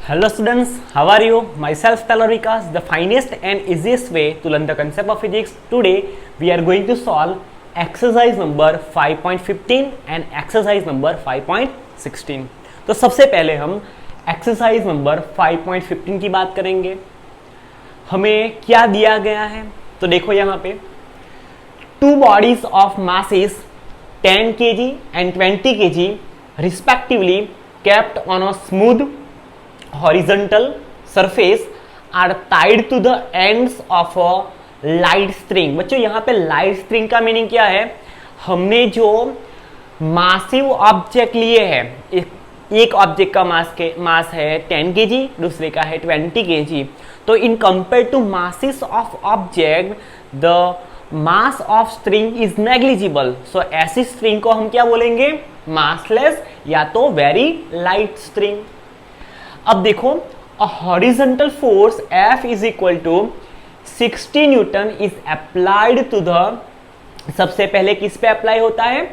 Hello students, how are you? Myself Talarikas, the finest and easiest way to learn the concept of physics. Today we are going to solve exercise number 5.15 and exercise number 5.16. तो सबसे पहले हम exercise number 5.15 की बात करेंगे। हमें क्या दिया गया है तो देखो यहाँ पे two bodies of masses 10 kg and 20 kg respectively kept on a smooth horizontal surface are tied to the ends of a light string। बच्चों यहाँ पे लाइट स्ट्रिंग का मीनिंग क्या है? हमने जो मासिव ऑब्जेक्ट लिए हैं, एक ऑब्जेक्ट का मास है 10 kg, दूसरे का है 20 kg। तो in compare to masses of object the mass of string is negligible. So ऐसी स्ट्रिंग को हम क्या बोलेंगे? मासलेस या तो वेरी लाइट स्ट्रिंग। अब देखो, a horizontal force F is equal to 60 newton is applied to the, सबसे पहले किस पे अप्लाई होता है?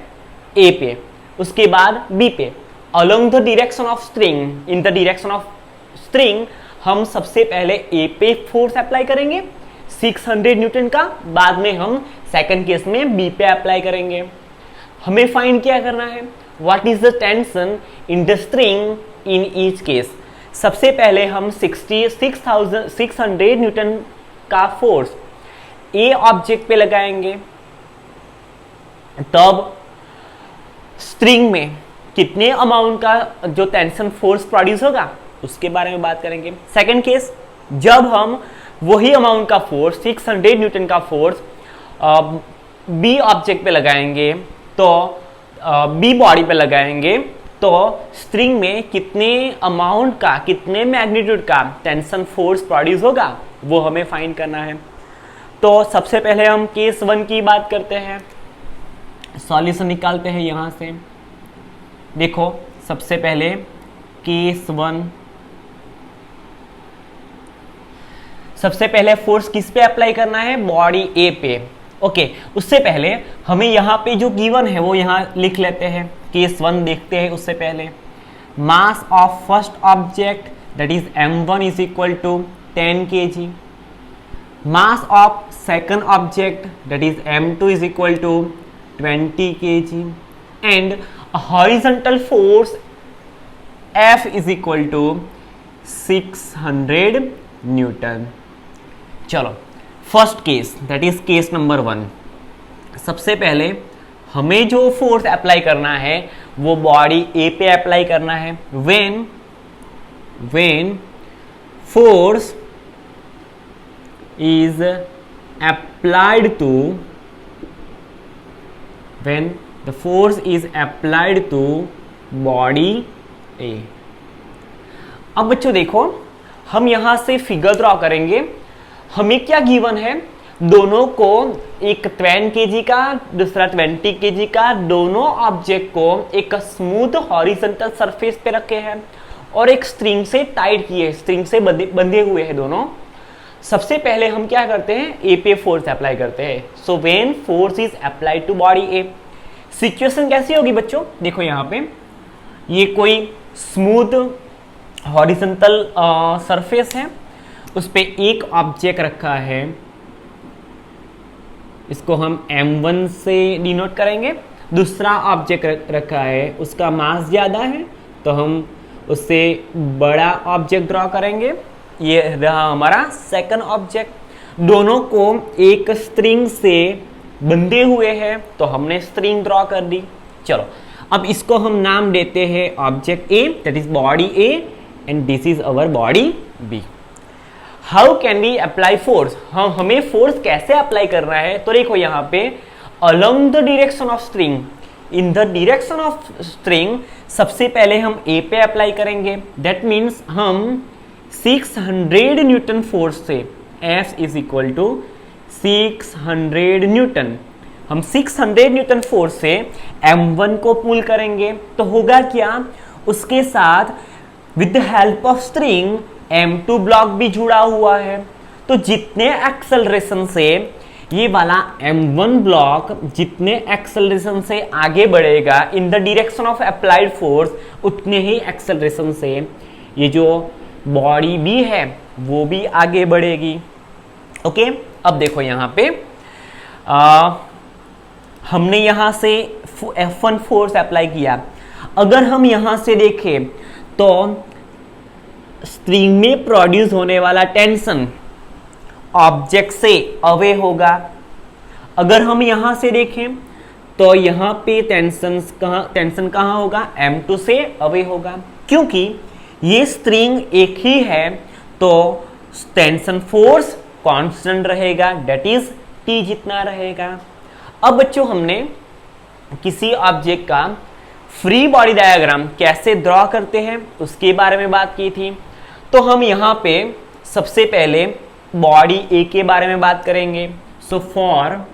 A पे, उसके बाद B पे। Along the direction of string, in the direction of string हम सबसे पहले A पे फोर्स अप्लाई करेंगे 600 न्यूटन का, बाद में हम सेकंड केस में B पे अप्लाई करेंगे। हमें फाइंड क्या करना है? What is the tension in the string in each case. सबसे पहले हम 600 न्यूटन का फोर्स ए ऑब्जेक्ट पे लगाएंगे, तब स्ट्रिंग में कितने अमाउंट का जो टेंशन फोर्स प्रोड्यूस होगा उसके बारे में बात करेंगे। सेकंड केस, जब हम वही अमाउंट का फोर्स 600 न्यूटन का फोर्स बी ऑब्जेक्ट पे लगाएंगे, तो बी बॉडी पे लगाएंगे, तो स्ट्रिंग में कितने अमाउंट का, कितने मैग्नीट्यूड का टेंशन फोर्स प्रोड्यूस होगा वो हमें फाइंड करना है। तो सबसे पहले हम केस 1 की बात करते हैं, सॉल्यूशन निकालते हैं यहां से। देखो सबसे पहले केस 1, सबसे पहले फोर्स किस पे अप्लाई करना है? बॉडी ए पे। ओके, उससे पहले हमें यहाँ पे जो गिवन है वो यहाँ लिख लेते हैं। केस 1 देखते हैं उससे पहले। Mass of first object that is m1 is equal to 10 kg। Mass of second object that is m2 is equal to 20 kg and horizontal force F is equal to 600 newton. चलो first case that is case number 1। सबसे पहले हमें जो force apply करना है वो body ए पे apply करना है। When force is applied to, when the force is applied to body A. अब बच्चों देखो, हम यहां से फिगर ड्रॉ करेंगे। हमें क्या गिवन है? दोनों को, एक 10 kg का, दूसरा 20 kg का, दोनों ऑब्जेक्ट को एक स्मूथ हॉरिजॉन्टल सरफेस पे रखे हैं और एक स्ट्रिंग से टाइट किए, स्ट्रिंग से बंधे हुए हैं दोनों। सबसे पहले हम क्या करते हैं? ए पे फोर्स अप्लाई करते हैं। So when force is applied to body A, situation कैसी होगी बच्चों? देखो यहाँ पे ये कोई स्मूथ हॉरिजॉन्टल सरफेस है, उस पे एक ऑब्जेक्ट रखा है, इसको हम m1 से डिनोट करेंगे। दूसरा ऑब्जेक्ट रखा है, उसका मास ज़्यादा है तो हम उससे बड़ा ऑब्जेक्ट ड्रॉ करेंगे। ये रहा हमारा सेकंड ऑब्जेक्ट। दोनों को एक स्ट्रिंग से बंधे हुए हैं तो हमने स्ट्रिंग ड्रॉ कर दी। चलो अब इसको हम नाम देते हैं object A, that is body A, and this is our body B. How can we apply force? हमें फोर्स कैसे अप्लाई करना है? तो देखो यहाँ पे along the direction of string, in the direction of string सबसे पहले हम ए पे अप्लाई करेंगे। दैट मीन्स हम 600 न्यूटन फोर्स से, F is equal to 600 newton, हम 600 न्यूटन फोर्स से m1 को पुल करेंगे तो होगा क्या? उसके साथ with the help of string m2 block भी जुड़ा हुआ है, तो जितने एक्सेलरेशन से ये वाला m1 ब्लॉक जितने एक्सेलरेशन से आगे बढ़ेगा इन the direction of applied force, उतने ही एक्सेलरेशन से ये जो बॉडी बी है वो भी आगे बढ़ेगी। ओके, अब देखो यहाँ पे हमने यहाँ से F1 फोर्स अप्लाई किया। अगर हम यहाँ से देखें तो स्प्रिंग में प्रोड्यूस होने वाला टेंशन ऑब्जेक्ट से अवे होगा। अगर हम यहाँ से देखें तो यहाँ पे टेंशन कहाँ होगा, M2 से अवे होगा। क्योंकि ये स्प्रिंग एक ही है तो टेंशन फोर्स कांस्टेंट रहेगा, डेट इज T जितना रहेगा। अब बच्चों हमने किसी ऑब्जेक्ट का फ्री बॉडी डायग्राम कैसे ड्रॉ करते हैं उसके बारे में बात की थी। तो हम यहाँ पे सबसे पहले बॉडी ए के बारे में बात करेंगे। सो फॉर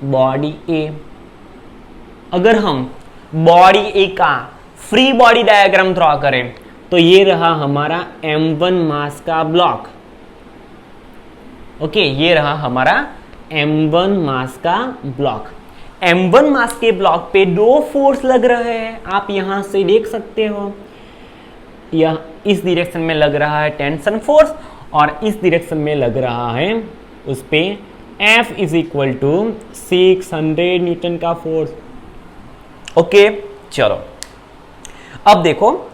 बॉडी ए, अगर हम बॉडी ए का फ्री बॉडी डायग्राम ड्रॉ करें तो ये रहा हमारा M1 मास का ब्लॉक। ओके, ये रहा हमारा M1 मास का ब्लॉक। M1 मास के ब्लॉक पे दो फोर्स लग रहे हैं, आप यहां से देख सकते हो। यह इस डायरेक्शन में लग रहा है टेंशन फोर्स और इस डायरेक्शन में लग रहा है उस पे F is equal to 600 newton का फोर्स। ओके, चलो अब देखो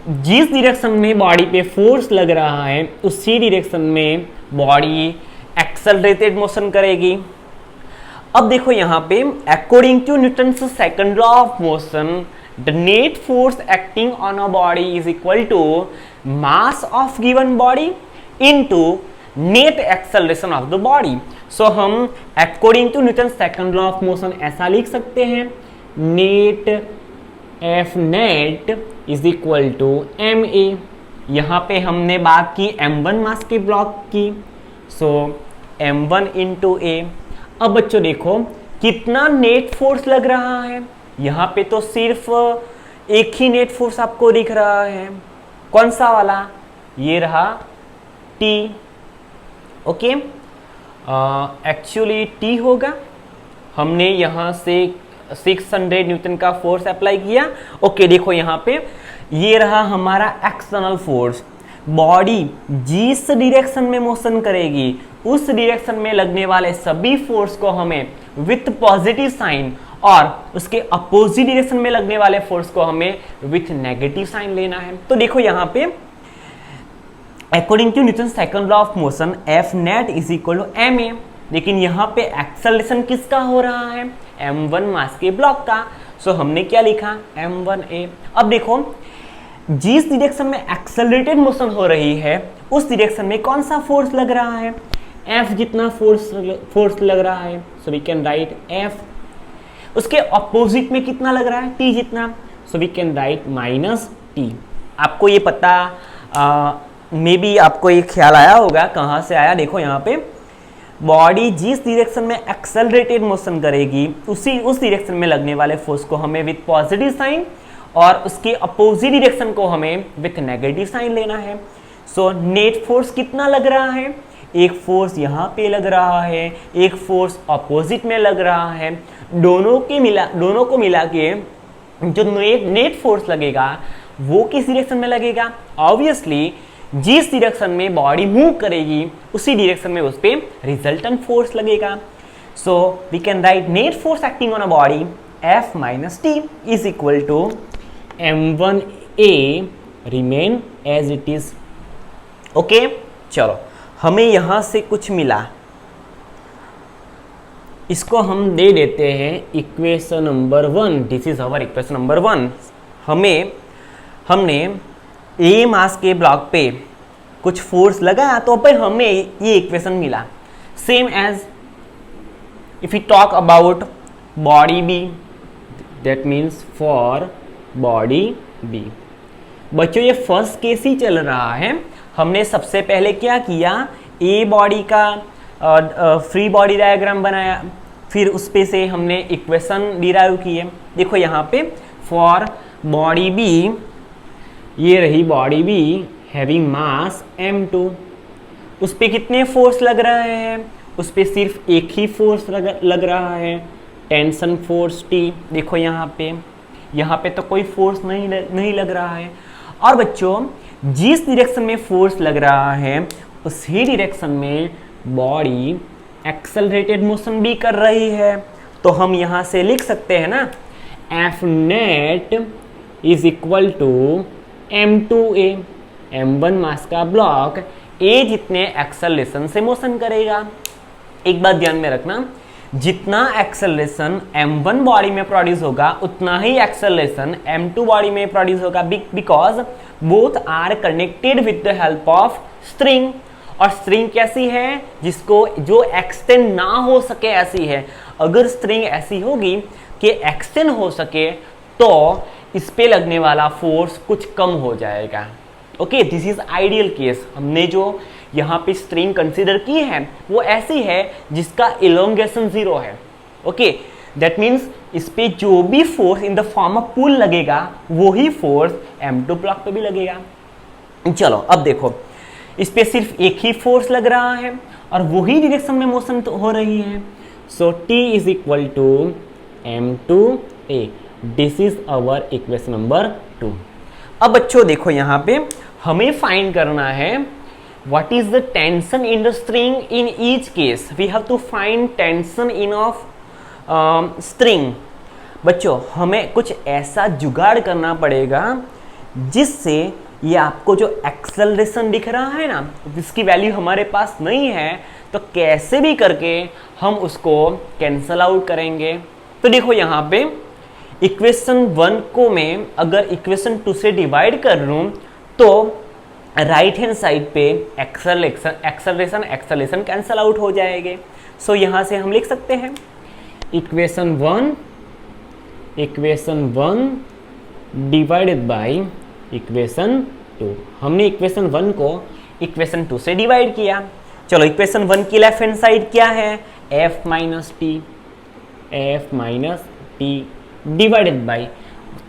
जिस डायरेक्शन में बॉडी पे फोर्स लग रहा है उसी डायरेक्शन में बॉडी एक्सेलरेटेड मोशन करेगी। अब देखो यहाँ पे according to Newton's second law of motion the net force acting on a body is equal to mass of given body into net acceleration of the body. So हम according to Newton second law of motion ऐसा लिख सकते हैं, net F net is equal to M A. यहाँ पे हमने बात की M1 मास के ब्लॉक की, सो M1 इंटू ए। अब बच्चों देखो कितना नेट फोर्स लग रहा है, यहाँ पे तो सिर्फ एक ही नेट फोर्स आपको दिख रहा है। कौन सा वाला, ये रहा T। ओके, एक्चुअली T होगा, हमने यहाँ से 600 न्यूटन का फोर्स अप्लाई किया। ओके, देखो यहाँ पे ये रहा हमारा एक्सटर्नल फोर्स। बॉडी जिस डायरेक्शन में मोशन करेगी उस डायरेक्शन में लगने वाले सभी फोर्स को हमें विथ पॉजिटिव साइन और उसके अपोजिट डायरेक्शन में लगने वाले फोर्स को हमें विथ नेगेटिव साइन लेना है। तो देखो यहाँ पे according to Newton second law of motion F net is equal to M A, लेकिन यहाँ पे एक्सेलरेशन किसका हो रहा है, M1 मास के ब्लॉक का। सो हमने क्या लिखा, M1A। अब देखो जिस डायरेक्शन में एक्सेलरेटेड मोशन हो रही है उस डायरेक्शन में कौन सा फोर्स लग रहा है, F जितना फोर्स लग रहा है। So we can write F। उसके अपोजिट में कितना लग रहा है, T जितना। So we can write minus T। आपको ये पता मे बी आपको ये ख्याल आया होगा, कहाँ से आया, देखो यहाँ पे बॉडी जिस डायरेक्शन में एक्सेलरेटेड मोशन करेगी उस डायरेक्शन में लगने वाले फोर्स को हमें विथ पॉजिटिव साइन और उसके अपोजिट डायरेक्शन को हमें विथ नेगेटिव साइन लेना है। सो नेट फोर्स कितना लग रहा है, एक फोर्स यहाँ पे लग रहा है, एक फोर्स अपोजिट में लग रहा है। दोनों को मिला के जो नेट फोर्स लगेगा वो किस डायरेक्शन में लगेगा, ऑब्वियसली जिस डायरेक्शन में बॉडी मूव करेगी उसी डायरेक्शन में उस पे रिजल्टेंट फोर्स लगेगा। So we can write net force acting on a body F minus T is equal to M1A remain as it is. Okay, चलो हमें यहां से कुछ मिला, इसको हम दे देते हैं equation number 1। This is our equation number 1। हमने ए मास के ब्लॉक पे कुछ फोर्स लगाया तो फिर हमें ये इक्वेशन मिला। Same as if you talk about body B, that means for body B. बच्चों ये फर्स्ट केस ही चल रहा है। हमने सबसे पहले क्या किया, ए बॉडी का फ्री बॉडी डायग्राम बनाया, फिर उस पे से हमने इक्वेशन डिराइव किए। देखो यहाँ पे फॉर बॉडी बी, ये रही body be having mass M2, उस पे कितने फोर्स लग रहे हैं, उस पे सिर्फ एक ही फोर्स लग रहा है, टेंशन फोर्स T। देखो यहाँ पे तो कोई फोर्स नहीं लग रहा है। और बच्चों जिस डायरेक्शन में फोर्स लग रहा है उसी डायरेक्शन में बॉडी एक्सेलरेटेड मोशन भी कर रही है। तो हम यहां से लिख सकते हैं ना, F net is equal to m2a, m1 mass का ब्लॉक a जितने एक्सेलरेशन से मोशन करेगा। एक बात ध्यान में रखना, जितना एक्सेलरेशन m1 बॉडी में प्रोड्यूस होगा उतना ही एक्सेलरेशन m2 बॉडी में प्रोड्यूस होगा, because both are connected with the help of string. और स्ट्रिंग कैसी है, जिसको जो एक्सटेंड ना हो सके ऐसी है। अगर स्ट्रिंग ऐसी होगी कि एक्सटेंड हो सके तो इस पे लगने वाला फोर्स कुछ कम हो जाएगा। Okay, this is ideal case. हमने जो यहाँ पे स्ट्रिंग कंसीडर की है वो ऐसी है जिसका इलोंगेशन 0 है। ओके, दैट मीन्स इस पे जो भी force in the form of pull लगेगा वही फोर्स m2 ब्लॉक पे भी लगेगा। चलो अब देखो, इस पे सिर्फ एक ही फोर्स लग रहा है और वही डायरेक्शन में मोशन तो हो रही है। सो T is equal to m2a। This is our equation number 2। अब बच्चों देखो यहाँ पे हमें फाइंड करना है what is the tension in the string in each case. We have to find tension in of string. बच्चों हमें कुछ ऐसा जुगाड़ करना पड़ेगा जिससे ये आपको जो एक्सेलरेशन दिख रहा है ना, जिसकी वैल्यू हमारे पास नहीं है, तो कैसे भी करके हम उसको कैंसल आउट करेंगे। तो देखो यहाँ पे इक्वेशन 1 को मैं अगर इक्वेशन 2 से डिवाइड कर लूँ तो राइट हैंड साइड पे एक्सेलरेशन कैंसल आउट हो जाएंगे। सो यहाँ से हम लिख सकते हैं इक्वेशन 1 डिवाइडेड बाय इक्वेशन 2। हमने इक्वेशन 1 को इक्वेशन 2 से डिवाइड किया। चलो इक्वेशन 1 की लेफ्ट हैंड साइड क्या है, f minus T divided by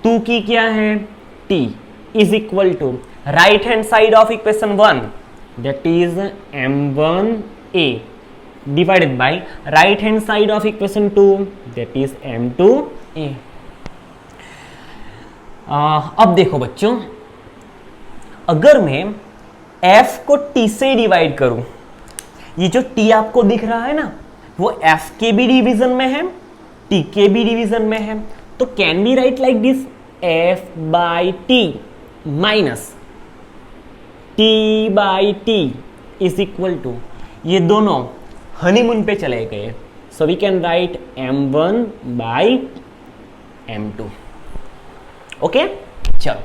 2 की क्या है, t is equal to right hand side of equation 1 that is m1a divided by right hand side of equation 2 that is m2a। अब देखो बच्चों, अगर मैं f को t से डिवाइड करूं, ये जो t आपको दिख रहा है ना वो f के भी डिवीजन में है, t के भी डिवीजन में है। तो can be write like this, f by t minus t by t is equal to, ये दोनों हनीमून पे चले गए। So we can write m1 by m2। Okay, चलो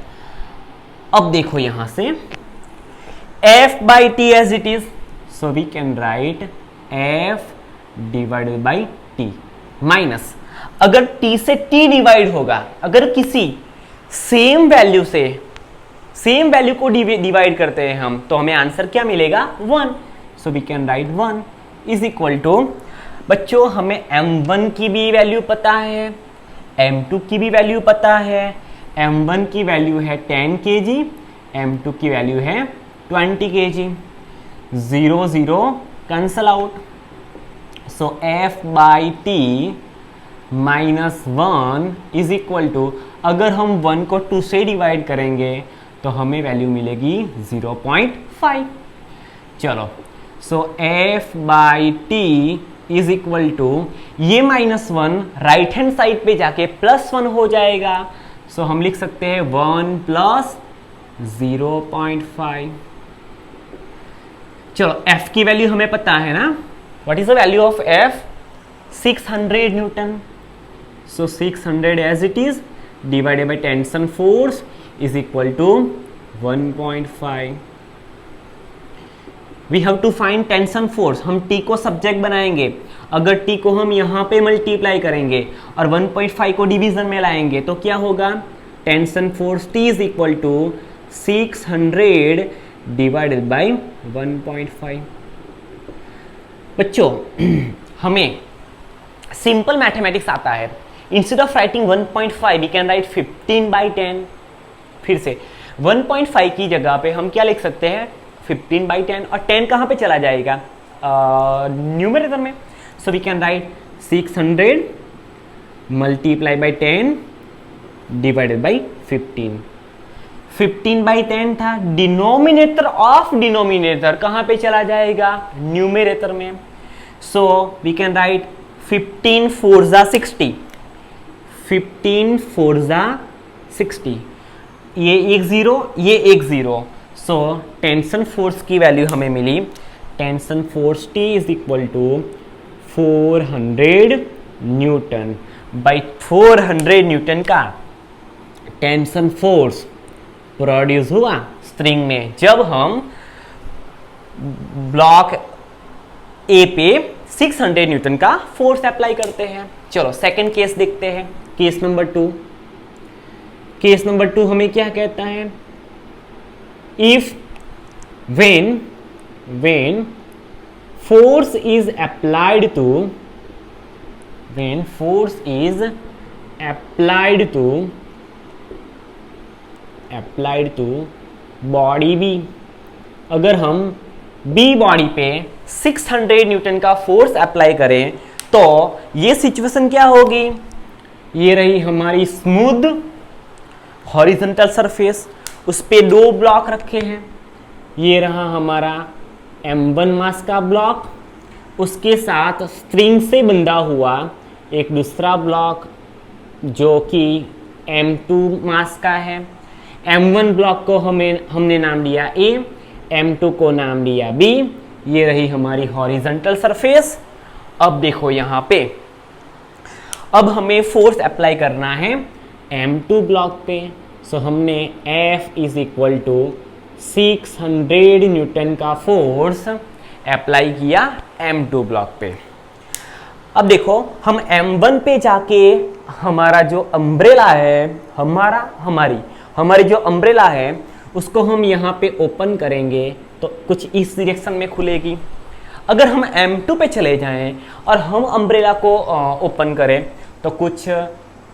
अब देखो यहां से f by t as it is, so we can write f divided by t minus, अगर t से t डिवाइड होगा, अगर किसी सेम वैल्यू को डिवाइड करते हैं हम तो हमें आंसर क्या मिलेगा, 1। So we can write 1 is equal to, बच्चों हमें m1 की भी वैल्यू पता है, m2 की भी वैल्यू पता है। m1 की वैल्यू है 10 kg, m2 की वैल्यू है 20 kg। 0 0 cancel out. So f by t minus 1 is equal to, अगर हम 1 को 2 से डिवाइड करेंगे तो हमें वैल्यू मिलेगी 0.5। चलो, so f by t is equal to, ये -1 राइट हैंड साइड पे जाके +1 हो जाएगा। सो हम लिख सकते हैं 1 प्लस 0.5। चलो f की वैल्यू हमें पता है ना, what is the value of f, 600 newton. So 600 as it is divided by tension force is equal to 1.5। We have to find tension force. हम t को सब्जेक्ट बनाएंगे, अगर t को हम यहाँ पे मल्टीप्लाई करेंगे और 1.5 को डिवीजन में लाएंगे तो क्या होगा, tension force t is equal to 600 divided by 1.5। बच्चों हमें सिंपल मैथमेटिक्स आता है। Instead of writing 1.5 we can write 15/10। फिर से 1.5 की जगह पे हम क्या लिख सकते हैं, 15/10, और 10 कहाँ पे चला जाएगा, न्यूमरेटर में। So we can write 600 multiply by 10 divided by 15। 15/10 था, डिनोमिनेटर ऑफ डिनोमिनेटर कहां पे चला जाएगा, न्यूमरेटर में। सो वी कैन राइट 15 4 60, 15 4 60, ये एक जीरो, ये एक जीरो। सो टेंशन फोर्स की वैल्यू हमें मिली, tension force T is equal to 400 newton. By 400 newton का टेंशन फोर्स प्रोड्यूस हुआ स्प्रिंग में जब हम ब्लॉक ए पे 600 न्यूटन का फोर्स अप्लाई करते हैं। चलो सेकंड केस देखते हैं, केस नंबर 2। केस नंबर 2 हमें क्या कहता है, if when force is applied to body B, अगर हम B बॉडी पे 600 न्यूटन का फोर्स अप्लाई करें तो ये सिचुएशन क्या होगी, ये रही हमारी स्मूथ हॉरिजॉन्टल सरफेस, उस पे 2 ब्लॉक रखे हैं, ये रहा हमारा M1 मास का ब्लॉक, उसके साथ स्प्रिंग से बंधा हुआ एक दूसरा ब्लॉक जो कि M2 मास का है। M1 ब्लॉक को हमने नाम दिया A, M2 को नाम दिया B, ये रही हमारी हॉरिजॉन्टल सरफेस। अब देखो यहाँ पे, अब हमें फोर्स अप्लाई करना है M2 ब्लॉक पे। सो हमने F is equal to 600 newton का फोर्स अप्लाई किया M2 ब्लॉक पे। अब देखो हम M1 पे जाके हमारा जो अम्ब्रेला है, हमारी जो अम्ब्रेला है उसको हम यहाँ पे ओपन करेंगे तो कुछ इस डायरेक्शन में खुलेगी। अगर हम M2 पे चले जाएं और हम अम्ब्रेला को ओपन करें तो कुछ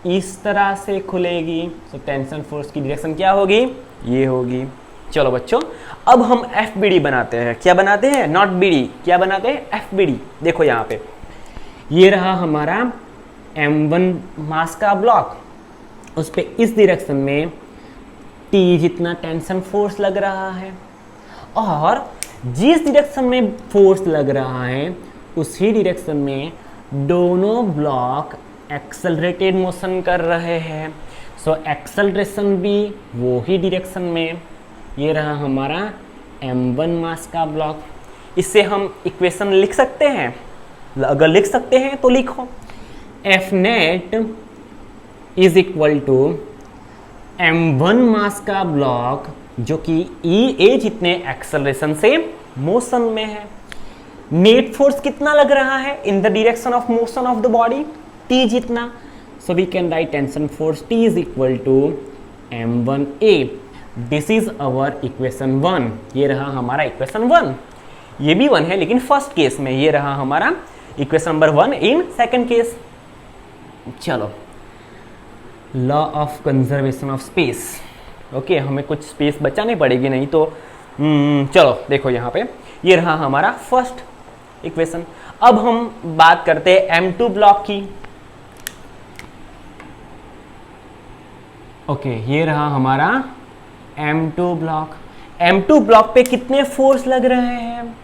इस तरह से खुलेगी। तो टेंशन फोर्स की डायरेक्शन क्या होगी, ये होगी। चलो बच्चों, अब हम FBD बनाते हैं। क्या बनाते हैं, नॉट BD, क्या बनाते हैं, FBD। देखो यहाँ पे ये रहा हमारा M1 मास का ब्लॉक, उस पे इस डायरेक्शन में T जितना टेंशन फोर्स लग रहा है और जिस डायरेक्शन में फोर्स लग रहा है उसी डायरेक्शन में दोनों ब्लॉक एक्सेलरेटेड मोशन कर रहे हैं। सो एक्सेलरेशन भी वो ही डायरेक्शन में, ये रहा हमारा M1 मास का ब्लॉक। इससे हम इक्वेशन लिख सकते हैं, अगर लिख सकते हैं तो लिखो, F net is equal to M1 mass का ब्लॉक जो कि EA जितने एक्सेलरेशन से मोशन में है। नेट फोर्स कितना लग रहा है in the direction of motion of the body, T जितना। So we can write tension force T is equal to M1A। This is our equation 1। ये रहा हमारा इक्वेशन 1, ये भी 1 है लेकिन फर्स्ट केस में। ये रहा हमारा equation number 1 in second case. चलो, law of conservation of space. Okay, हमें कुछ स्पेस बचानी पड़ेगी, नहीं तो चलो देखो यहाँ पे ये रहा हमारा फर्स्ट इक्वेशन। अब हम बात करते हैं M2 ब्लॉक की। ओके, ये रहा हमारा M2 ब्लॉक। M2 ब्लॉक पे कितने फोर्स लग रहे हैं,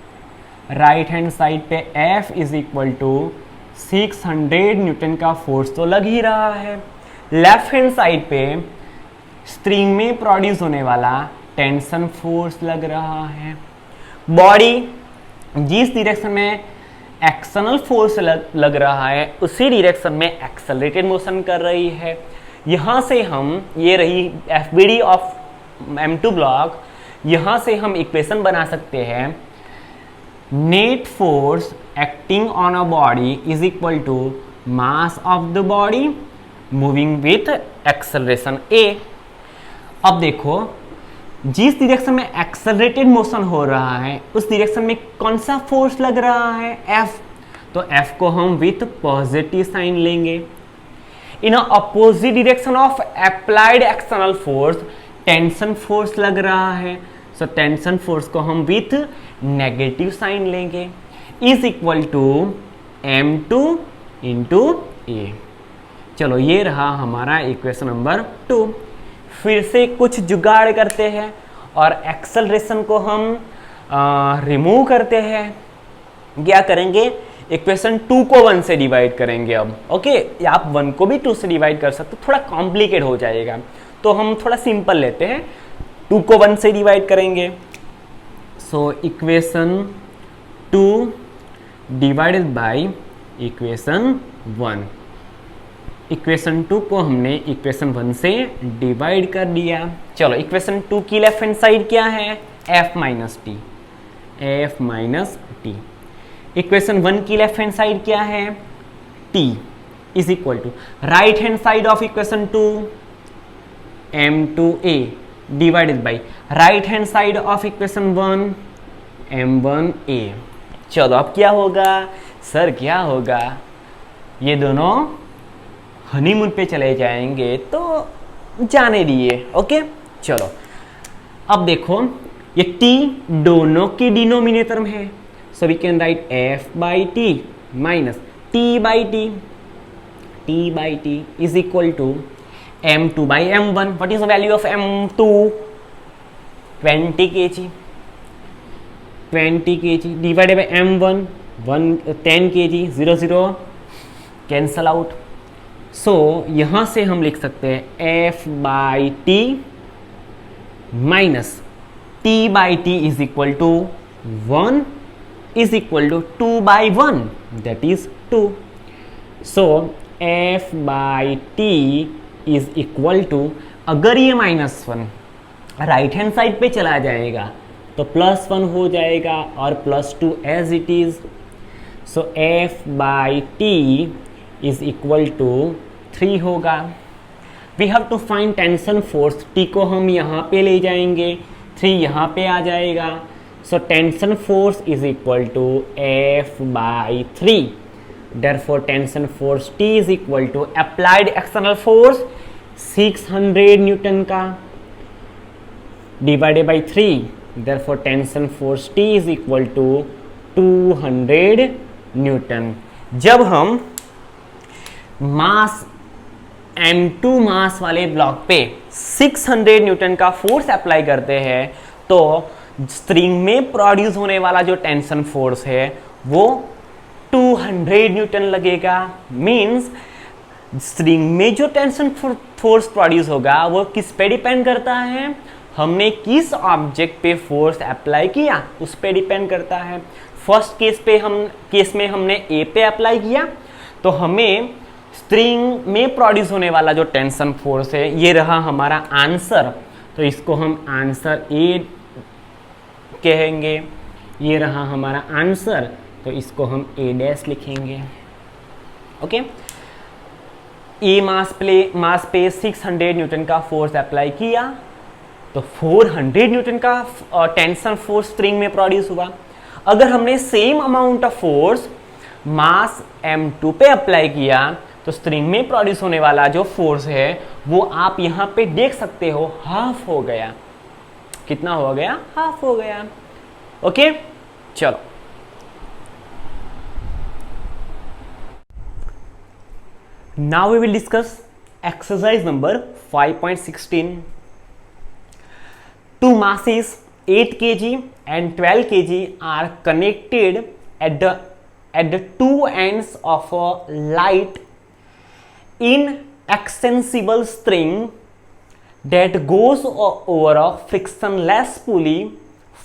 राइट हैंड साइड पे F is equal to 600 newton का फोर्स तो लग ही रहा है। लेफ्ट हैंड साइड पे स्प्रिंग में प्रोड्यूस होने वाला टेंशन फोर्स लग रहा है। बॉडी जिस डायरेक्शन में एक्सटर्नल फोर्स लग रहा है उसी डायरेक्शन में एक्सेलरेटेड मोशन कर रही है। यहाँ से हम, ये रही FBD ऑफ M2 ब्लॉक, यहाँ से हम इक्वेशन बना सकते हैं, net force acting on a body is equal to mass of the body moving with acceleration A। अब देखो, जिस डायरेक्शन में एक्सेलरेटेड मोशन हो रहा है उस डायरेक्शन में कौन सा फोर्स लग रहा है, F। तो F को हम विथ पॉजिटिव साइन लेंगे। In opposite direction of applied external force tension force लग रहा है, सो टेंशन फोर्स को हम विथ नेगेटिव साइन लेंगे, is equal to M2 into A। चलो, ये रहा हमारा इक्वेशन नंबर 2। फिर से कुछ जुगाड़ करते हैं और एक्सेलरेशन को हम रिमूव करते हैं। क्या करेंगे, इक्वेशन 2 को 1 से डिवाइड करेंगे अब। ओके, आप 1 को भी 2 से डिवाइड कर सकते हो, थोड़ा कॉम्प्लिकेट हो जाएगा, तो हम थोड़ा सिंपल लेते हैं, 2 को 1 से डिवाइड करेंगे। So equation 2 divided by equation 1। Equation 2 को हमने इक्वेशन 1 से डिवाइड कर दिया। चलो, इक्वेशन 2 की लेफ्ट हैंड साइड क्या है, f minus T, f minus T. Equation 1 की लेफ्ट हैंड साइड क्या है, t is equal to right hand side of equation 2 m2a divided by right hand side of equation 1 m1a। चलो, अब क्या होगा sir, क्या होगा, ये दोनों हनीमून पे चले जाएंगे, तो जाने दिए। ओके, चलो अब देखो, ये t दोनों की डिनोमिनेटर में है, so we can write f by T minus t by T, t by T is equal to m2 by m1। What is the value of m2, 20 kg, 20 kg divided by m1, 10 kg, 0 0 cancel out. So यहां से हम लिख सकते हैं f by T minus t by T is equal to 1 is equal to 2 by 1, that is 2। So f by T is equal to, अगर ये -1 right hand side पे चला जाएगा तो +1 हो जाएगा और +2 as it is. So f by T is equal to 3 होगा। We have to find tension force, t को हम यहाँ पे ले जाएंगे, 3 यहाँ पे आ जाएगा। So tension force is equal to f by 3। Therefore tension force T is equal to applied external force 600 newton का divided by 3। Therefore tension force T is equal to 200 newton. जब हम मास m2 मास वाले ब्लॉक पे 600 newton का force apply करते हैं, तो spring में प्रोड्यूस होने वाला जो टेंशन फोर्स है वो 200 न्यूटन लगेगा। मींस स्प्रिंग में जो टेंशन फोर्स प्रोड्यूस होगा वो किस पे डिपेंड करता है, हमने किस ऑब्जेक्ट पे फोर्स अप्लाई किया उस पे डिपेंड करता है। फर्स्ट केस में हमने ए पे अप्लाई किया, तो हमें स्प्रिंग में प्रोड्यूस होने वाला जो टेंशन फोर्स है ये रहा हमारा आंसर, तो इसको हम आंसर ए कहेंगे। ये रहा हमारा आंसर, तो इसको हम ए डैश लिखेंगे। ओके, ए मास पे 600 न्यूटन का फोर्स अप्लाई किया, तो 400 न्यूटन का टेंशन फोर्स स्प्रिंग में प्रोड्यूस हुआ। अगर हमने same amount of force mass m2 पे अप्लाई किया, तो स्प्रिंग में प्रोड्यूस होने वाला जो फोर्स है वो आप यहां पे देख सकते हो, हाफ हो गया। कितना हो गया, हाफ हो गया। ओके, चलो now we will discuss exercise number 5.16. Two masses 8 kg and 12 kg are connected at the two ends of a light inextensible string that goes over a frictionless pulley.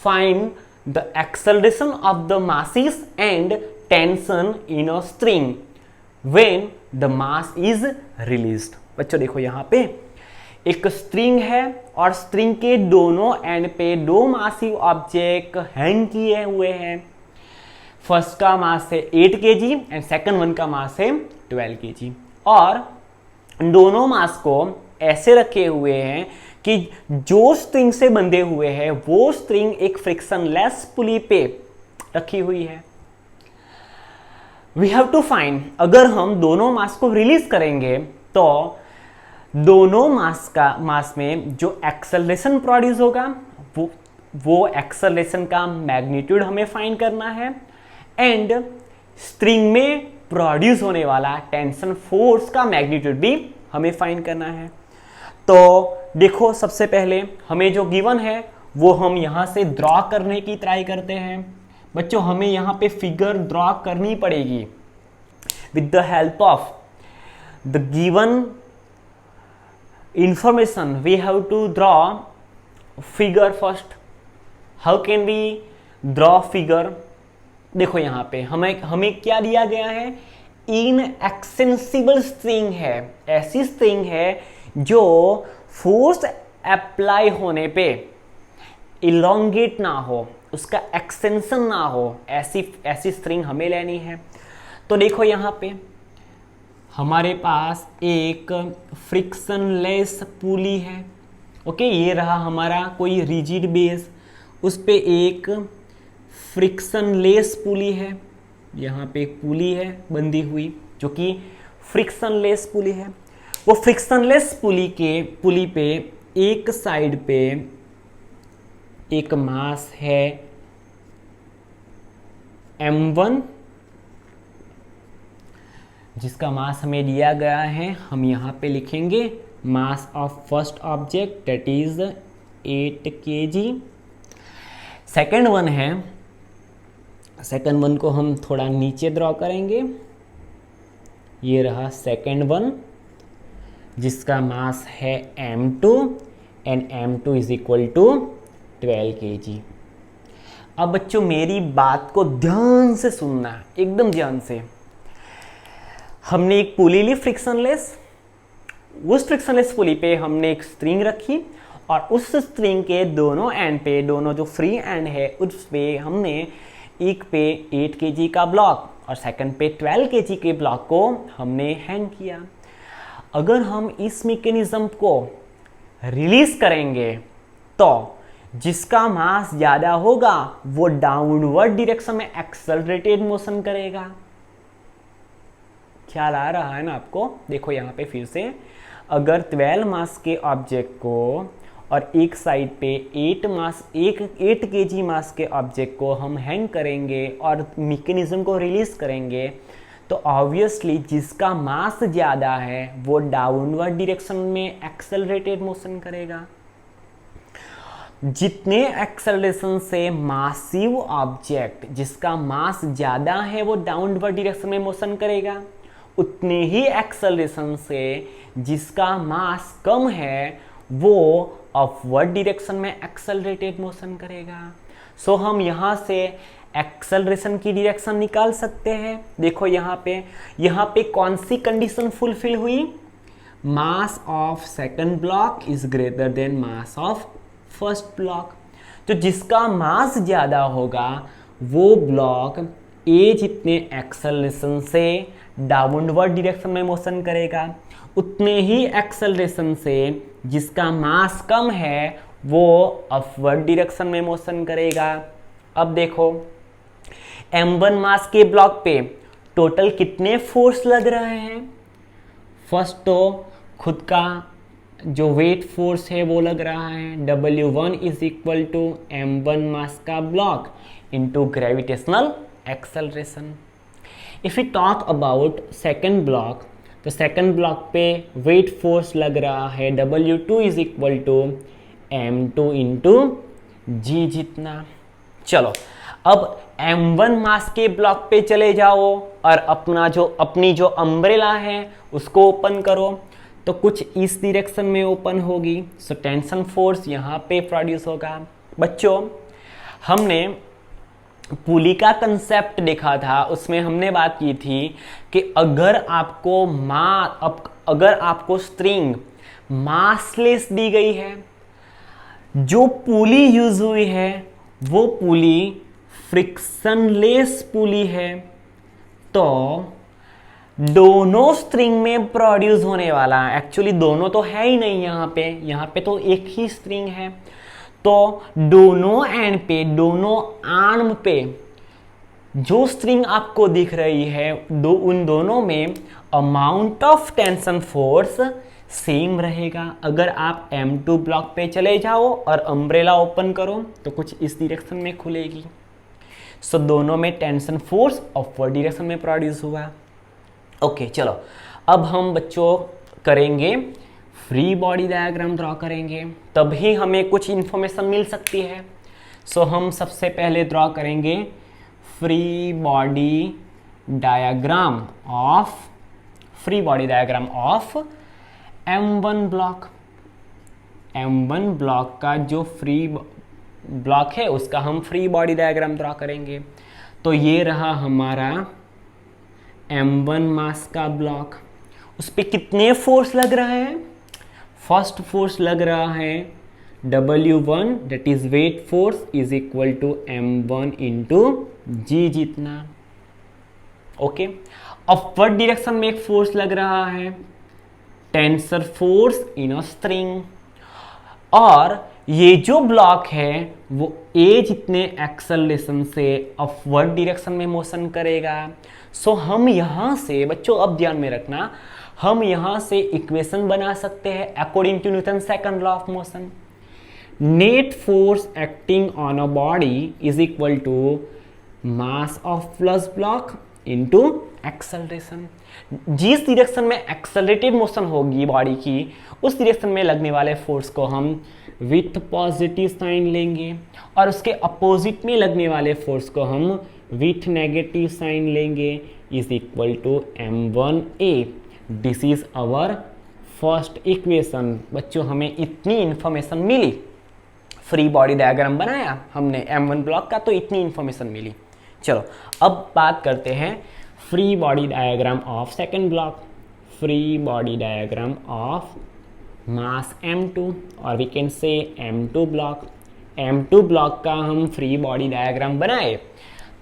Find the acceleration of the masses and tension in a string when the mass is released. बच्चों देखो यहाँ पे एक string है और string के दोनों and पे दो मासिव ऑब्जेक्ट हैंग किए हुए हैं। फर्स्ट का मास है 8 kg एंड सेकंड वन का मास है 12 kg, और दोनों मास को ऐसे रखे हुए हैं कि जो स्ट्रिंग से बंधे हुए हैं वो स्ट्रिंग एक फ्रिक्शनलेस पुली पे रखी हुई है। वी हैव टू फाइंड, अगर हम दोनों मास को रिलीज करेंगे तो दोनों मास में जो एक्सेलरेशन प्रोड्यूस होगा वो एक्सेलरेशन का मैग्नीट्यूड हमें फाइंड करना है, एंड स्ट्रिंग में प्रोड्यूस होने वाला टेंशन फोर्स का मैग्नीट्यूड भी हमें फाइंड करना है। तो देखो सबसे पहले हमें जो गिवन है वो हम यहाँ से ड्रॉ करने की ट्राई करते हैं। बच्चों हमें यहाँ पे फिगर ड्रॉ करनी पड़ेगी with the help of the given information. We have to draw figure first. How can we draw figure? देखो यहाँ पे हमें क्या दिया गया है? इनएक्सेसिबल स्ट्रिंग है, ऐसी स्ट्रिंग है जो फोर्स अप्लाई होने पे इलोंगेट ना हो, उसका एक्सटेंशन ना हो, ऐसी स्ट्रिंग हमें लेनी है। तो देखो यहाँ पे हमारे पास एक फ्रिक्शनलेस पुली है। ओके, ये रहा हमारा कोई रिजिड बेस, उस पे एक फ्रिक्शनलेस पुली है। यहाँ पे एक पुली है बंधी हुई जो कि फ्रिक्शनलेस पुली है। वो फ्रिक्शनलेस पुली पे एक साइड पे एक मास है m1, जिसका मास हमें दिया गया है। हम यहाँ पे लिखेंगे मास of first object that is 8 kg। Second one है, सेकेंड वन को हम थोड़ा नीचे ड्रॉ करेंगे। ये रहा सेकेंड वन जिसका मास है m2 and m2 is equal to 12 kg। अब बच्चों मेरी बात को ध्यान से सुनना, एकदम ध्यान से। हमने एक पुली ली फ्रिक्शनलेस, उस फ्रिक्शनलेस पुली पे हमने एक स्ट्रिंग रखी और उस स्ट्रिंग के दोनों एंड पे, दोनों जो फ्री एंड है उस पे हमने एक पे 8 kg का ब्लॉक और सेकंड पे 12 kg के ब्लॉक को हमने हैंग किया। अगर हम इस मैकेनिज्म को रिलीज करेंगे तो जिसका मास ज़्यादा होगा वो डाउनवर्ड डायरेक्शन में एक्सेलरेटेड मोशन करेगा। ख्याल आ रहा है ना आपको? देखो यहाँ पे फिर से, अगर 12 मास के ऑब्जेक्ट को और एक साइड पे 8 kg मास के ऑब्जेक्ट को हम हैंग करेंगे और मैकेनिज्म को रिलीज करेंगे तो ऑब्वियसली जिसका मास ज़्यादा है वो डाउनवर्ड डायरेक्शन में एक्सेलरेटेड मोशन करेगा। जितने एक्सेलरेशन से मासिव ऑब्जेक्ट जिसका मास ज़्यादा है वो डाउनवर्ड डायरेक्शन में मोशन करेगा, उतने ही एक्सेलरेशन से जिसका मास कम है वो अपवर्ड डायरेक्शन में एक्सेलरेटेड मोशन करेगा। सो हम यहाँ से एक्सेलरेशन की डायरेक्शन निकाल सकते हैं। देखो यहाँ पे कौन सी कंडीशन फुलफिल हुई? मास of second block is greater then mass of first block. तो जिसका मास ज़्यादा होगा वो ब्लॉक ए जितने एक्सेलरेशन से डाउनवर्ड डायरेक्शन में मोशन करेगा, उतने ही एक्सेलरेशन से जिसका मास कम है वो अपवर्ड डायरेक्शन में मोशन करेगा। अब देखो m1 मास के ब्लॉक पे टोटल कितने फोर्स लग रहे हैं? फर्स्ट तो खुद का जो वेट फोर्स है वो लग रहा है, W1 is equal to m1 mass का block into gravitational acceleration. If you talk about second block, तो सेकेंड ब्लॉक पे वेट फोर्स लग रहा है W2 is equal to m2 into G जितना। चलो अब m1 मास के ब्लॉक पे चले जाओ और अपनी जो अम्ब्रेला है उसको ओपन करो, तो कुछ इस डायरेक्शन में ओपन होगी। सो टेंशन फोर्स यहाँ पे प्रोड्यूस होगा। बच्चों हमने पुली का कंसेप्ट देखा था, उसमें हमने बात की थी कि अगर आपको स्ट्रिंग मासलेस दी गई है, जो पुली यूज हुई है वो पुली फ्रिक्शनलेस पुली है, तो दोनों स्ट्रिंग में प्रोड्यूस होने वाला, एक्चुअली दोनों तो है ही नहीं, यहाँ पे तो एक ही स्ट्रिंग है, तो दोनों एंड पे, दोनों आर्म पे जो स्ट्रिंग आपको दिख रही है उन दोनों में amount of tension force same रहेगा। अगर आप m2 ब्लॉक पे चले जाओ और अम्ब्रेला ओपन करो तो कुछ इस डायरेक्शन में खुलेगी। सो दोनों में टेंशन फोर्स अपवर्ड डायरेक्शन में प्रोड्यूस हुआ। ओके चलो अब हम बच्चों करेंगे फ्री बॉडी डायग्राम ड्रॉ करेंगे तभी हमें कुछ इंफॉर्मेशन मिल सकती है। सो हम सबसे पहले ड्रॉ करेंगे free body diagram of M1 block. M1 block का जो फ्री ब्लॉक है उसका हम फ्री बॉडी डायग्राम ड्रॉ करेंगे। तो ये रहा हमारा M1 मास का ब्लॉक। उस पर कितने फोर्स लग रहा है? फर्स्ट फोर्स लग रहा है W1 that is weight force is equal to M1 into G जितना। ओके, अपवर्ड डायरेक्शन में एक फोर्स लग रहा है tensor force in a string, और ये जो ब्लॉक है वो ए जितने एक्सेलरेशन से अपवर्ड डायरेक्शन में मोशन करेगा। सो हम यहां से बच्चों अब ध्यान में रखना, हम यहां से इक्वेशन बना सकते हैं according to Newton second law of motion. Net force acting on a body is equal to mass of plus block into acceleration. जिस डायरेक्शन में एक्सेलरेटेड मोशन होगी बॉडी की, उस डायरेक्शन में लगने वाले फोर्स को हम विथ पॉजिटिव साइन लेंगे, और उसके अपोजिट में लगने वाले फोर्स को हम विथ नेगेटिव साइन लेंगे, is equal to M1A। This is our first equation. बच्चों हमें इतनी इंफॉर्मेशन मिली, फ्री बॉडी डायग्राम बनाया हमने M1 ब्लॉक का, तो इतनी इंफॉर्मेशन मिली। चलो अब बात करते हैं free body diagram of second block. Free body diagram of mass M2 और we can say M2 block. M2 block का हम फ्री बॉडी डायग्राम बनाए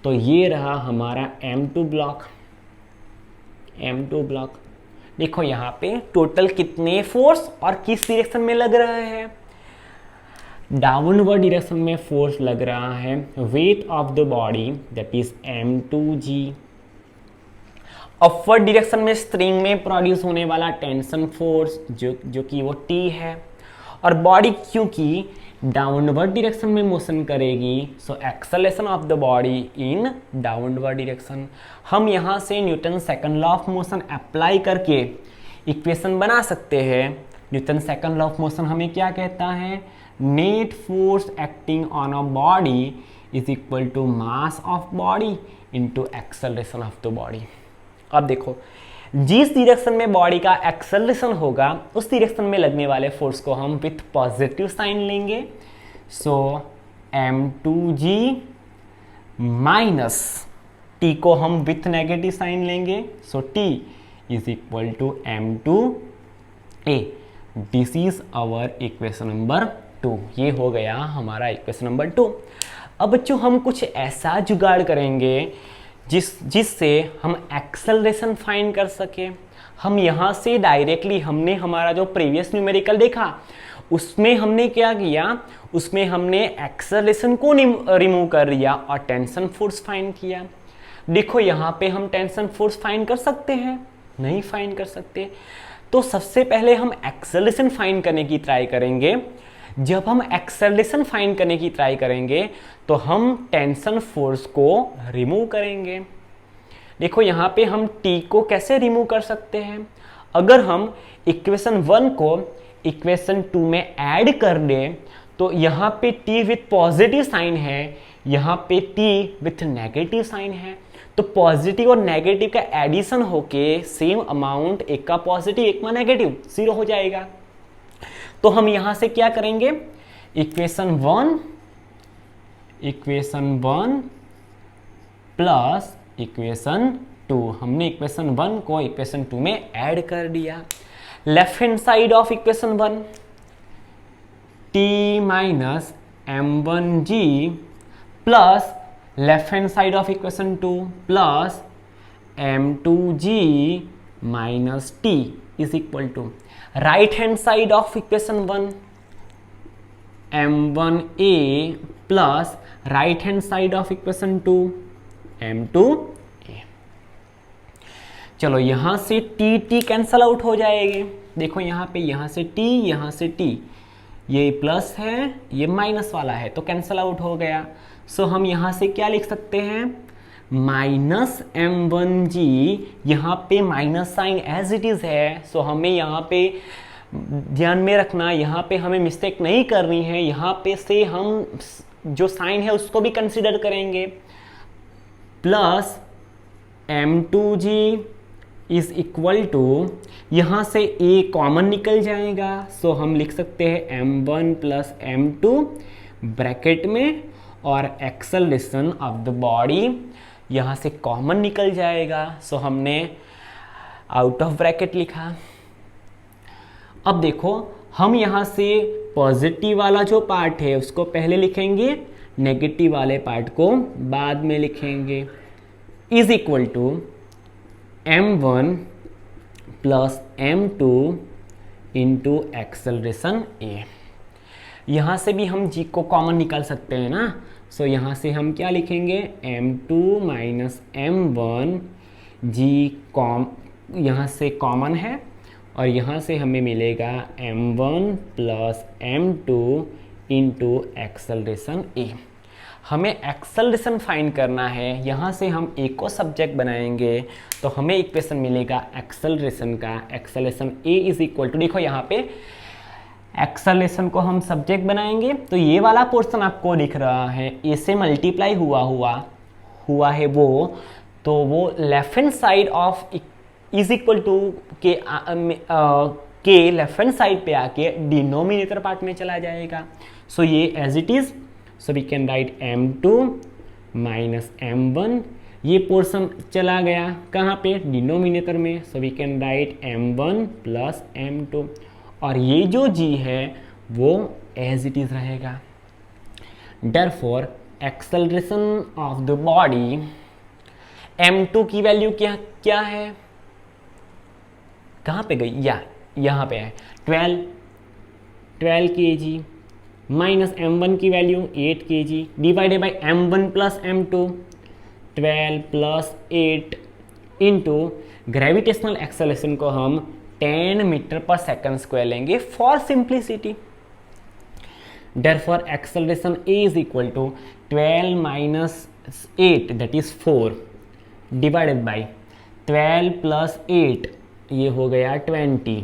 तो ये रहा हमारा M2 ब्लॉक। M2 ब्लॉक देखो यहाँ पे टोटल कितने फोर्स और किस डायरेक्शन में लग रहा है? डाउनवर्ड डायरेक्शन में फोर्स लग रहा है, weight of the body that is M2G। Upward direction में स्ट्रिंग में प्रोड्यूस होने वाला टेंशन फोर्स जो कि वो T है, और बॉडी क्योंकि डाउनवर्ड डायरेक्शन में मोशन करेगी, so acceleration of the body in downward direction. हम यहाँ से Newton second law of motion apply करके इक्वेशन बना सकते हैं। Newton second law of motion हमें क्या कहता है? Net force acting on a body is equal to mass of body into acceleration of the body. अब देखो जिस डायरेक्शन में बॉडी का एक्सेलरेशन होगा उस डायरेक्शन में लगने वाले फोर्स को हम विथ पॉजिटिव साइन लेंगे। सो M2G माइनस T को हम विथ नेगेटिव साइन लेंगे। So T is equal to M2A। This is our equation number 2। ये हो गया हमारा इक्वेशन नंबर 2। अब बच्चों हम कुछ ऐसा जुगाड़ करेंगे जिससे हम एक्सेलरेशन फाइंड कर सके। हम यहाँ से डायरेक्टली हमने हमारा जो प्रीवियस न्यूमेरिकल देखा उसमें हमने क्या किया, उसमें हमने एक्सेलरेशन को रिमूव कर दिया और टेंशन फोर्स फाइंड किया। देखो यहाँ पे हम टेंशन फोर्स फाइंड कर सकते हैं? नहीं फाइंड कर सकते। तो सबसे पहले हम एक्सेलरेशन फाइंड करने की ट्राई करेंगे। जब हम एक्सेलरेशन फाइंड करने की ट्राई करेंगे तो हम टेंशन फोर्स को रिमूव करेंगे। देखो यहाँ पे हम T को कैसे रिमूव कर सकते हैं? अगर हम इक्वेशन 1 को इक्वेशन 2 में ऐड कर दें तो यहाँ पे T विथ पॉजिटिव साइन है, यहाँ पे T विथ नेगेटिव साइन है। तो पॉजिटिव और नेगेटिव का एडिशन होके सेम अमाउंट, एक का पॉजिटिव एक का नेगेटिव, 0 हो जाएगा। तो हम यहां से क्या करेंगे? इक्वेशन 1 प्लस इक्वेशन 2, हमने इक्वेशन 1 को इक्वेशन 2 में ऐड कर दिया। Left hand side of equation 1 T minus M1G plus left hand side of equation 2 plus M2G minus T is equal to right hand side of equation 1 M1A plus right hand side of equation 2 M2A। चलो यहां से T cancel out हो जाएगी। देखो यहाँ पे यहाँ से T, ये प्लस है ये माइनस वाला है तो कैंसल आउट हो गया। सो हम यहाँ से क्या लिख सकते हैं? माइनस M1G, यहाँ पे minus sign as it is है, सो हमें यहाँ पे ध्यान में रखना, यहाँ पे हमें मिस्टेक नहीं करनी है, यहाँ पे से हम जो साइन है उसको भी कंसिडर करेंगे। Plus m2g is equal to, यहाँ से a कॉमन निकल जाएगा, सो हम लिख सकते हैं m1 प्लस m2 ब्रैकेट में, और एक्सेलरेशन ऑफ द बॉडी यहाँ से कॉमन निकल जाएगा, सो हमने आउट ऑफ ब्रैकेट लिखा। अब देखो हम यहाँ से पॉजिटिव वाला जो पार्ट है उसको पहले लिखेंगे, नेगेटिव वाले पार्ट को बाद में लिखेंगे। Is equal to m1 plus m2 into acceleration a। यहाँ से भी हम g को कॉमन निकाल सकते हैं ना, सो यहाँ से हम क्या लिखेंगे, m2 माइनस m1, g यहाँ से कॉमन है, और यहाँ से हमें मिलेगा m1 plus m2 into acceleration a। हमें एक्सेलरेशन फाइंड करना है, यहाँ से हम a को सब्जेक्ट बनाएंगे तो हमें इक्वेशन मिलेगा एक्सेलरेशन का, acceleration a is equal to, देखो यहाँ पे एक्सेलरेशन को हम सब्जेक्ट बनाएंगे तो ये वाला पोर्शन आपको दिख रहा है, a से मल्टीप्लाई हुआ है वो, तो वो left hand side of is equal to के लेफ्ट हैंड साइड पे आके डिनोमिनेटर पार्ट में चला जाएगा। सो ये as it is, so we can write m2 minus m1, ये पोर्शन चला गया कहाँ पे, डिनोमिनेटर में, so we can write m1 plus m2, और ये जो g है वो एज इट इज रहेगा। Therefore acceleration of the body, m2 की वैल्यू क्या है, कहाँ पे गई, यहाँ पे है 12 kg, माइनस m1 की value 8 kg, divided by m1 plus m2, 12 plus 8 into gravitational acceleration को हम 10 मीटर पर सेकंड स्क्वायर लेंगे for simplicity. Therefore acceleration a is equal to 12 minus 8 that is 4 divided by 12 plus 8, ये हो गया 20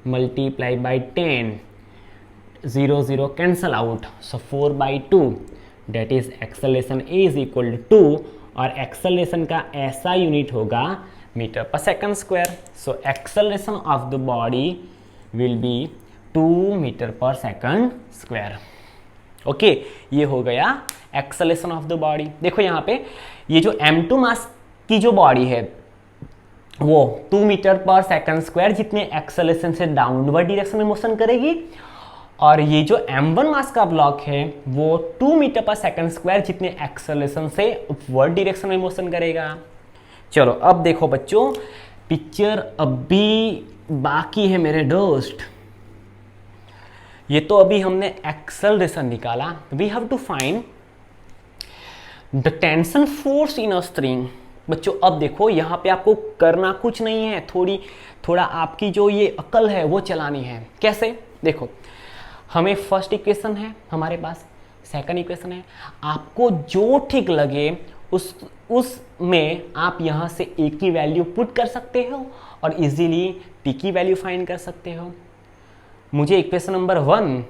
multiply by 10, 0 0 cancel out, so 4/2 that is acceleration a is equal to 2, और acceleration का ऐसा यूनिट होगा metre पर second square. So acceleration of the body will be 2 metre पर second square. Okay, ये हो गया एक्सेलरेशन ऑफ द बॉडी। देखो यहाँ पे ये जो m2 मास की जो बॉडी है वो 2 मीटर पर सेकंड स्क्वायर जितने एक्सेलरेशन से डाउनवर्ड डायरेक्शन में मोशन करेगी, और ये जो m1 मास का ब्लॉक है वो 2 मीटर पर सेकंड स्क्वायर जितने एक्सेलरेशन से अपवर्ड डायरेक्शन में मोशन करेगा। चलो अब देखो बच्चों, पिक्चर अब भी बाकी है मेरे दोस्त। ये तो अभी हमने एक्सेलरेशन निकाला, we have to find the tension force in a string. बच्चों अब देखो यहाँ पे आपको करना कुछ नहीं है, थोड़ा आपकी जो ये अकल है वो चलानी है। कैसे, देखो हमें फर्स्ट इक्वेशन है हमारे पास, सेकंड इक्वेशन है, आपको जो ठीक लगे उसमें आप यहाँ से a की वैल्यू पुट कर सकते हो और इजीली t की वैल्यू फाइंड कर सकते हो। मुझे इक्वेशन नंबर 1,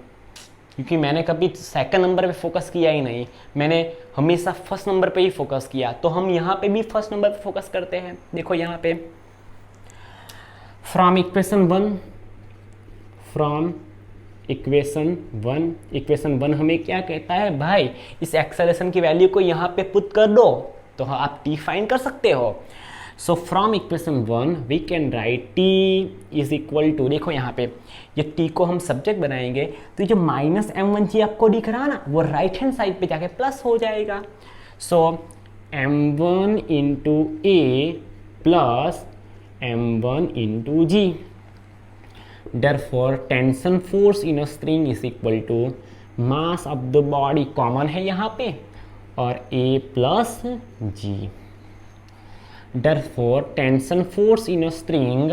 क्योंकि मैंने कभी सेकंड नंबर पे फोकस किया ही नहीं, मैंने हमेशा फर्स्ट नंबर पे ही फोकस किया, तो हम यहाँ पे भी फर्स्ट नंबर पे फोकस करते हैं। देखो यहाँ पे फ्रॉम इक्वेशन 1 हमें क्या कहता है भाई, इस एक्सेलरेशन की वैल्यू को यहाँ पे पुट कर दो तो आप t फाइंड कर सकते हो। So from equation 1 we can write t is equal to, देखो यहाँ पे ये t को हम सब्जेक्ट बनाएंगे तो जो माइनस m1g आपको दिख रहा है ना वो राइट हैंड साइड पे जाके प्लस हो जाएगा। So m1 into a plus m1 into g। Therefore tension force in a string is equal to mass of the body, common है यहाँ पे, और a plus g। Therefore tension force in a string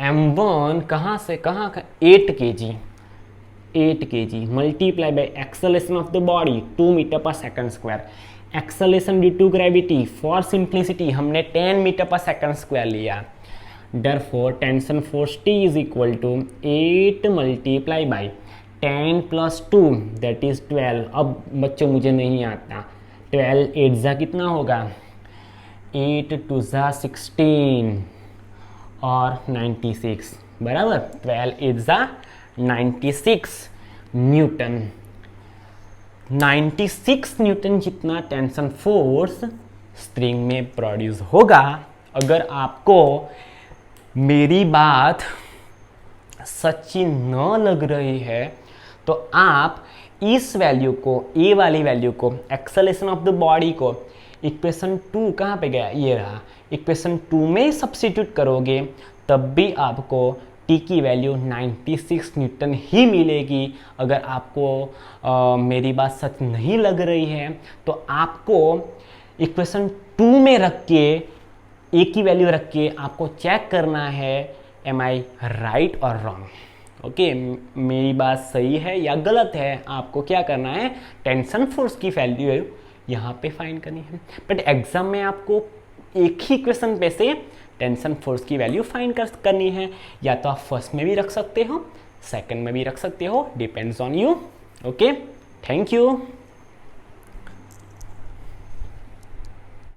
m1 कहाँ से कहाँ का 8 kg multiply by acceleration of the body 2 metre पर second square. Acceleration due to gravity, for simplicity हमने 10 मीटर पर सेकंड स्क्वायर लिया। Therefore tension force T is equal to 8 multiply by 10 plus 2 that is 12। अब बच्चों मुझे नहीं आता, 12 8 जा कितना होगा, 8 2 जा 16 और 96 बराबर, 12 8 जा 96 न्यूटन। 96 न्यूटन जितना टेंशन फोर्स स्प्रिंग में प्रोड्यूस होगा। अगर आपको मेरी बात सच्ची न लग रही है तो आप इस वैल्यू को, ए वाली वैल्यू को, एक्सेलरेशन ऑफ द बॉडी को इक्वेशन 2 कहाँ पे गया, ये रहा, इक्वेशन 2 में सब्स्टिट्यूट करोगे तब भी आपको टी की वैल्यू 96 न्यूटन ही मिलेगी। अगर आपको मेरी बात सच नहीं लग रही है तो आपको इक्वेशन 2 में रख के, ए की वैल्यू रख के आपको चेक करना है एम आई राइट और रॉन्ग। ओके, मेरी बात सही है या गलत है, आपको क्या करना है, टेंशन फोर्स की वैल्यू यहाँ पे फाइंड करनी है। बट एग्जाम में आपको एक ही क्वेश्चन पे से टेंशन फोर्स की वैल्यू फाइंड करनी है, या तो आप फर्स्ट में भी रख सकते हो, सेकंड में भी रख सकते हो, depends on you. Okay, thank you.